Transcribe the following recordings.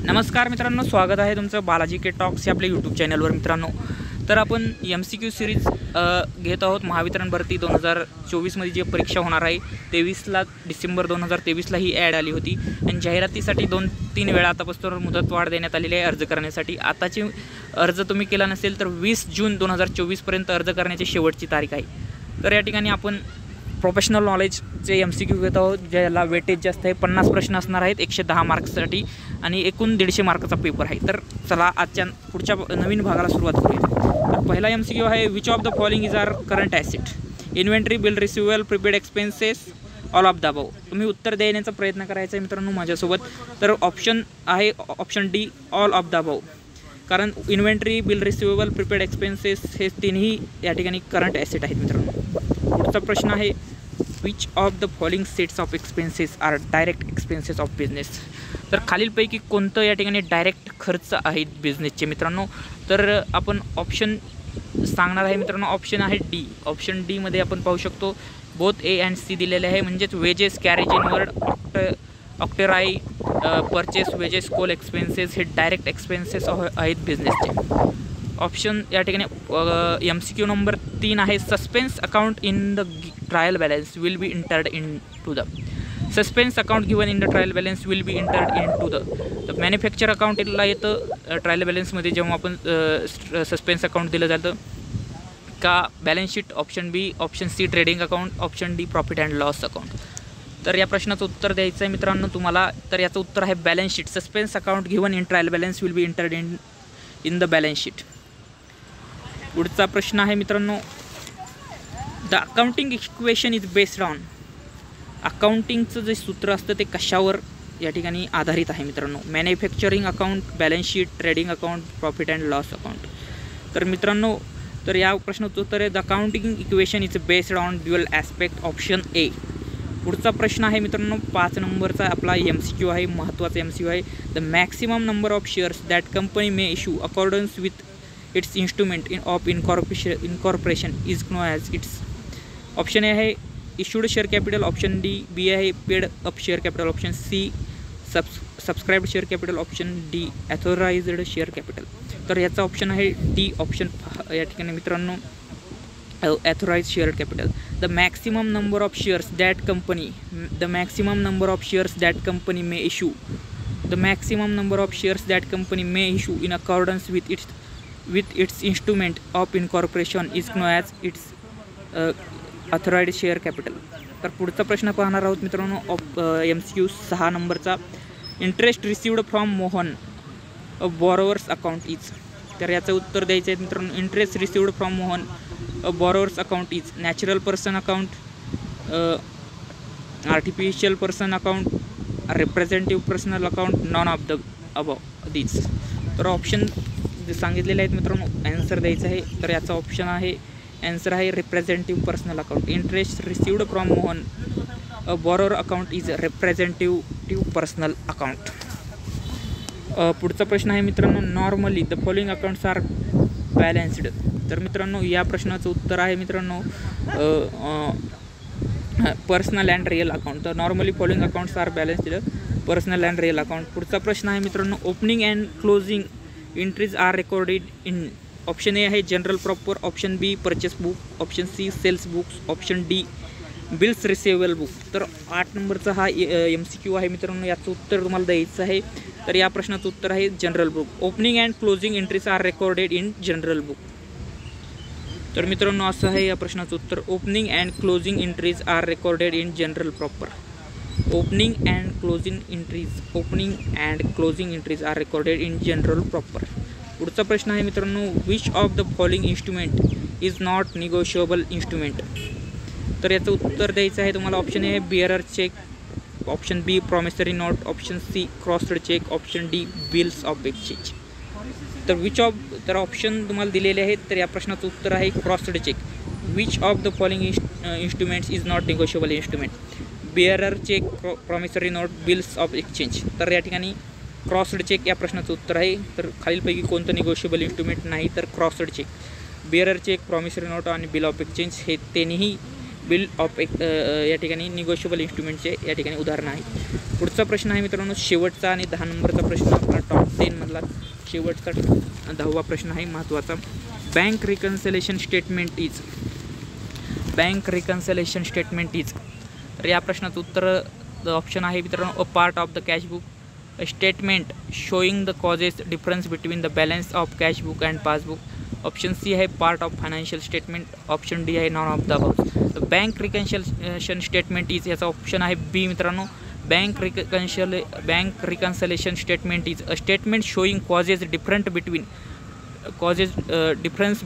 नमस्कार मित्रांनो, स्वागत आहे तुमचं बालाजी के टॉक्स या आपल्या यूट्यूब चॅनलवर. मित्रांनो, तर आपण MCQ सिरीज घेत आहोत. महावितरण भरती 2024मध्ये जी परीक्षा होणार आहे 23 डिसेंबर 2023ला ही ॲड आली होती आणि जाहिरातीसाठी 2-3 वेळा आतापासून मुदतवाढ देण्यात आलेली आहे अर्ज करण्यासाठी. आताची अर्ज तुम्ही केला नसेल तर 20 जून 2024पर्यंत अर्ज करण्याची शेवटची तारीख आहे. तर या ठिकाणी आपण प्रोफेशनल नॉलेजचे MCQ घेत आहोत, ज्याला वेटेज जास्त आहे. 50 प्रश्न असणार आहेत 110 मार्क्ससाठी आणि एकूण 150 मार्काचा पेपर आहे. तर चला आजच्या पुढच्या नवीन भागाला सुरुवात करूया. तर पहिला MCQ आहे, which of the following is are current asset? Inventory, bill receivable, prepaid expenses, all of the above. तुम्ही उत्तर देण्याचा प्रयत्न करायचा आहे मित्रांनो माझ्यासोबत. तर ऑप्शन आहे option D, all of the above. कारण inventory, bill receivable, prepaid expenses हे तिन्ही या ठिकाणी करंट ॲसेट आहेत मित्रांनो. पुढचा प्रश्न आहे, which of the following sets of expenses are direct expenses of business? तर खालीलपैकी कोणतं या ठिकाणी डायरेक्ट खर्च आहेत बिझनेसचे मित्रांनो? तर आपण ऑप्शन सांगणार आहे मित्रांनो. ऑप्शन आहे डी. ऑप्शन डीमध्ये आपण पाहू शकतो बोथ ए अँड सी दिलेले आहे. म्हणजेच wages, carriage inward, octroi, purchase, wages, coal expenses हे डायरेक्ट एक्सपेन्सेस आहेत बिझनेसचे. ऑप्शन या ठिकाणी MCQ नंबर 3 आहे, suspense account in the trial balance will be entered into the. Suspense account given in the trial balance will be entered into the manufacture अकाउंटला येतं trial बॅलन्समध्ये जेव्हा आपण सस्पेन्स अकाउंट दिलं जातं का balance sheet. Option B, option C trading account, option D profit and loss account. तर या प्रश्नाचं उत्तर द्यायचं आहे मित्रांनो तुम्हाला. तर याचं उत्तर आहे balance sheet. Suspense account given in trial balance will be entered in the balance sheet. पुढचा प्रश्न आहे मित्रांनो, the accounting equation is based on. अकाउंटिंगचं जे सूत्र असतं ते कशावर या ठिकाणी आधारित आहे मित्रांनो? Manufacturing account, balance sheet, trading account, profit and loss account. तर मित्रांनो, तर या प्रश्नाचं उत्तर आहे the accounting equation is based on dual aspect, option A. पुढचा प्रश्न आहे मित्रांनो 5 नंबरचा आपला MCQ आहे, महत्त्वाचा MCQ आहे. The maximum number of shares that company may issue accordance with its instrument of incorporation is know as its. Option A आहे issued share capital, option D B आहे paid up share capital, option C subscribed share capital, option D authorised share capital. तर याचा option आहे D option या ठिकाणी मित्रांनो, authorised share capital. The maximum number of shares that company may issue, the maximum number of shares that company may issue in accordance with its instrument of incorporation is known as its authorized share capital. तर पुढचा प्रश्न पाहणार आहोत मित्रांनो MCQ 6 नंबरचा, interest received from Mohan a borrower's account is. तर याचं उत्तर द्यायचं आहे मित्रांनो, interest received from Mohan a borrower's account is natural person account, artificial person account, representative personal account, none of the above these. तर ऑप्शन जे सांगितलेले आहेत मित्रांनो ॲन्सर द्यायचं आहे. तर याचा ऑप्शन आहे ॲन्सर आहे representative personal account. Interest received from Mohan a borrower account is representative personal account. पुढचा प्रश्न आहे मित्रांनो, normally the following accounts are balanced. तर मित्रांनो या प्रश्नाचं उत्तर आहे मित्रांनो पर्सनल अँड रिअल अकाउंट. तर normally following accounts are balanced, personal and real account. पुढचा प्रश्न आहे मित्रांनो, opening and closing entries are recorded in. Option A आहे journal proper, option B purchase book, option C sales books, option D bills receivable book. तर 8 नंबरचा हा MCQ आहे मित्रांनो. याचं उत्तर तुम्हाला द्यायचं आहे. तर या प्रश्नाचं उत्तर आहे journal book. Opening and closing entries are recorded in journal book. तर मित्रांनो असं आहे या प्रश्नाचं उत्तर, opening and closing entries are recorded in journal proper. Opening and closing entries are recorded in journal proper. पुढचा प्रश्न आहे मित्रांनो, which of the following instrument is not negotiable instrument? तर याचं उत्तर द्यायचं आहे तुम्हाला. ऑप्शन ए आहे bearer cheque, option B promissory note, option C crossed cheque, option D bills of exchange. तर ऑप्शन तुम्हाला दिलेले आहेत. तर या प्रश्नाचं उत्तर आहे crossed cheque. Which of the following instruments is not negotiable instrument? Bearer cheque, promissory note, bills of exchange. तर या ठिकाणी क्रॉस्ड चेक या प्रश्नाचं उत्तर आहे. तर खालीलपैकी कोणतं निगोशिएबल इन्स्ट्रुमेंट नाही? तर crossed cheque. Bearer cheque, promissory note आणि बिल ऑफ एक्सचेंज हे तिन्ही बिल ऑफ या ठिकाणी निगोशिएबल इन्स्ट्रुमेंटचे या ठिकाणी उदाहरण आहे. पुढचा प्रश्न आहे मित्रांनो शेवटचा आणि 10 नंबरचा प्रश्न आपला टॉप 10 मधला शेवटचा 10वा प्रश्न आहे महत्त्वाचा. Bank reconciliation statement is. Bank reconciliation statement is. तर या प्रश्नाचं उत्तर ऑप्शन आहे मित्रांनो a part of the cash book, a statement showing the causes difference between the balance of cash book and passbook. Option C आहे part of financial statement. Option D आहे none of the above. Bank reconciliation statement is याचा option आहे B मित्रांनो. Bank reconciliation statement is a statement showing differences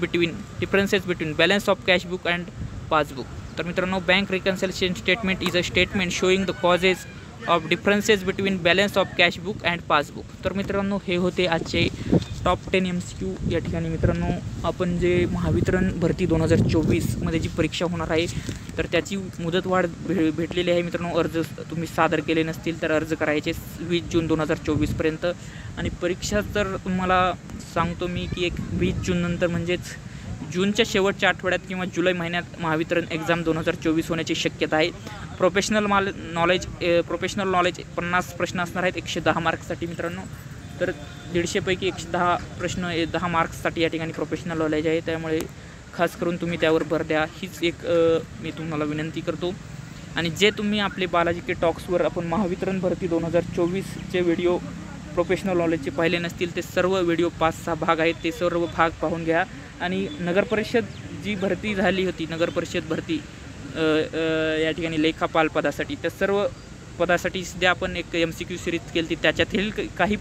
between balance of cash book and passbook. तर मित्रांनो bank reconciliation statement is a statement showing the causes of differences between balance of cash book and passbook. तर मित्रांनो हे होते आजचे top 10 MCQ. या ठिकाणी मित्रांनो आपण जे महावितरण भरती 2024मध्ये जी परीक्षा होणार आहे तर त्याची मुदतवाढ भेटलेली आहे मित्रांनो. अर्ज तुम्ही सादर केले नसतील तर अर्ज करायचे 20 जून 2024पर्यंत. आणि परीक्षा तर तुम्हाला सांगतो मी की 20 जून नंतर म्हणजेच जूनच्या शेवटच्या आठवड्यात किंवा जुलै महिन्यात महावितरण एक्झाम 2024 होण्याची शक्यता आहे. प्रोफेशनल नॉलेज 50 प्रश्न असणार आहेत 110 मार्क्ससाठी मित्रांनो. तर 150 पैकी 110 प्रश्न 10 मार्क्ससाठी या ठिकाणी प्रोफेशनल नॉलेज आहे. त्यामुळे खास करून तुम्ही त्यावर भर द्या हीच एक मी तुम्हाला विनंती करतो. आणि जे तुम्ही आपले बालाजी के टॉक्सवर आपण महावितरण भरती 2024चे व्हिडिओ प्रोफेशनल नॉलेजचे पाहिले नसतील ते सर्व व्हिडिओ 5-6 भाग आहेत ते सर्व भाग पाहून घ्या. आणि नगरपरिषद जी भरती झाली होती नगरपरिषद भरती या ठिकाणी लेखापाल पदासाठी त्या सर्व पदासाठी सध्या आपण एक MCQ सिरीज केली त्याच्यातील काही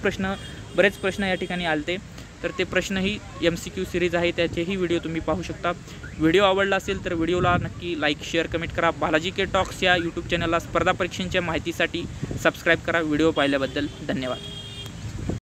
बरेच प्रश्न या ठिकाणी आलते. तर ते प्रश्नही MCQ सिरीज आहे त्याचेही व्हिडिओ तुम्ही पाहू शकता. व्हिडिओ आवडला असेल तर व्हिडिओला नक्की लाईक शेअर कमेंट करा. बालाजी के टॉक्स या यूट्यूब चॅनलला स्पर्धा परीक्षांच्या माहितीसाठी सबस्क्राईब करा. व्हिडिओ पाहिल्याबद्दल धन्यवाद.